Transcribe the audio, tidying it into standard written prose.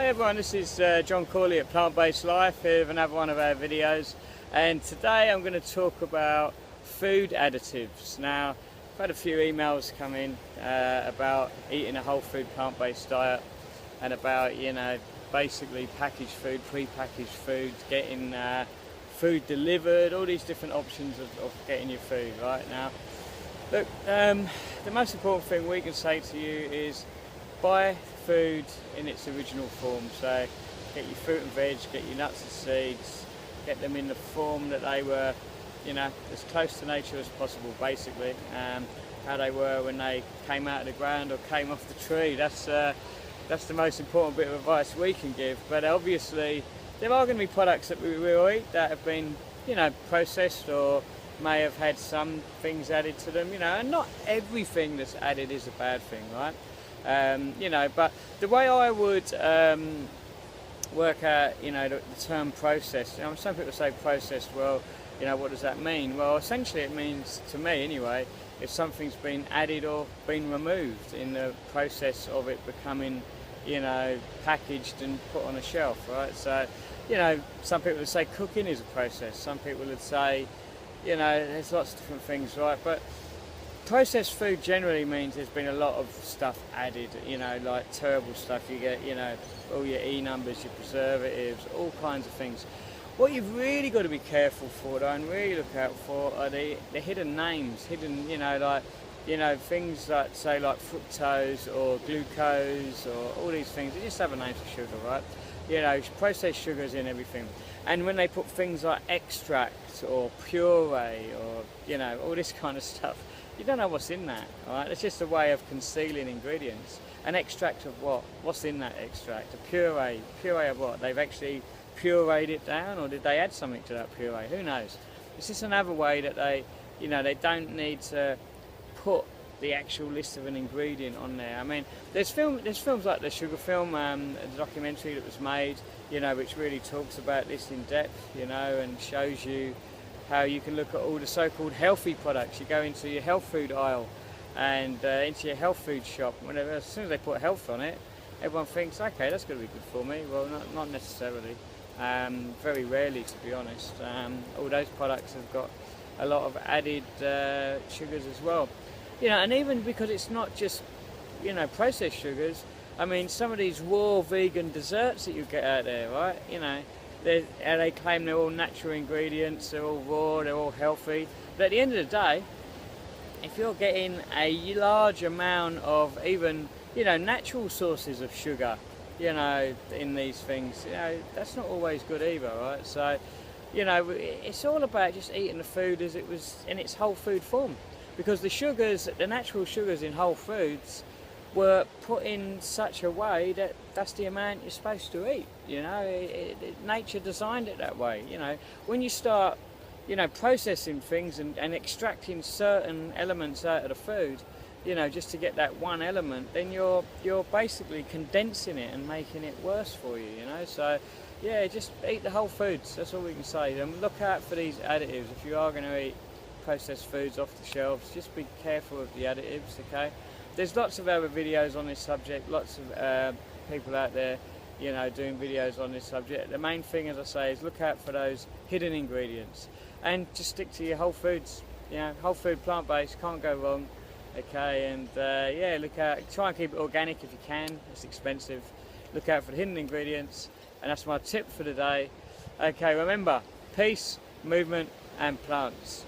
Hi everyone, this is John Corley at Plant-Based Life here with another one of our videos, and today I'm going to talk about food additives. Now, I've had a few emails come in about eating a whole food plant-based diet and about, basically packaged food, pre-packaged food, getting food delivered, all these different options of getting your food right now. Look, the most important thing we can say to you is buy food in its original form. So get your fruit and veg, get your nuts and seeds, get them in the form that they were, as close to nature as possible, basically. How they were when they came out of the ground or came off the tree. That's the most important bit of advice we can give. But obviously there are going to be products that we will eat that have been, processed or may have had some things added to them, and not everything that's added is a bad thing, right? But the way I would work out, the term processed, some people say processed, well, what does that mean? Well, essentially it means, to me anyway, if something's been added or been removed in the process of it becoming, packaged and put on a shelf, right? So, some people would say cooking is a process, some people would say, there's lots of different things, right? But processed food generally means there's been a lot of stuff added, like terrible stuff. You get, all your E numbers, your preservatives, all kinds of things. What you've really got to be careful for, though, and really look out for, are the hidden names, things like, say, like fructose or glucose or all these things. They just have a name for sugar, right? Processed sugars in everything. And when they put things like extract or puree or, all this kind of stuff, you don't know what's in that, all right? It's just a way of concealing ingredients. An extract of what? What's in that extract? A puree. Puree of what? They've actually pureed it down, or did they add something to that puree? Who knows? It's just another way that they, they don't need to put the actual list of an ingredient on there. I mean, there's films like the Sugar Film, the documentary that was made, which really talks about this in depth, and shows you how you can look at all the so-called healthy products. You go into your health food aisle and into your health food shop. Whenever, as soon as they put health on it, everyone thinks, okay, that's going to be good for me. Well, not necessarily. Very rarely, to be honest. All those products have got a lot of added sugars as well. And even because it's not just, processed sugars. I mean, some of these raw vegan desserts that you get out there, right? They claim they're all natural ingredients, they're all raw, they're all healthy. But at the end of the day, if you're getting a large amount of even, natural sources of sugar, in these things, that's not always good either, right? So, it's all about just eating the food as it was in its whole food form. Because the natural sugars in whole foods were put in such a way that that's the amount you're supposed to eat. Nature designed it that way. When you start, processing things and extracting certain elements out of the food, just to get that one element, then you're basically condensing it and making it worse for you. So yeah, just eat the whole foods. That's all we can say. And look out for these additives if you are going to eat processed foods off the shelves. Just be careful of the additives, okay? There's lots of other videos on this subject, lots of people out there, doing videos on this subject. The main thing, as I say, is look out for those hidden ingredients and just stick to your whole foods. Whole food, plant-based, can't go wrong, okay? And yeah, look out, try and keep it organic if you can. It's expensive. Look out for the hidden ingredients, and that's my tip for the day. Okay, remember, peace, movement, and plants.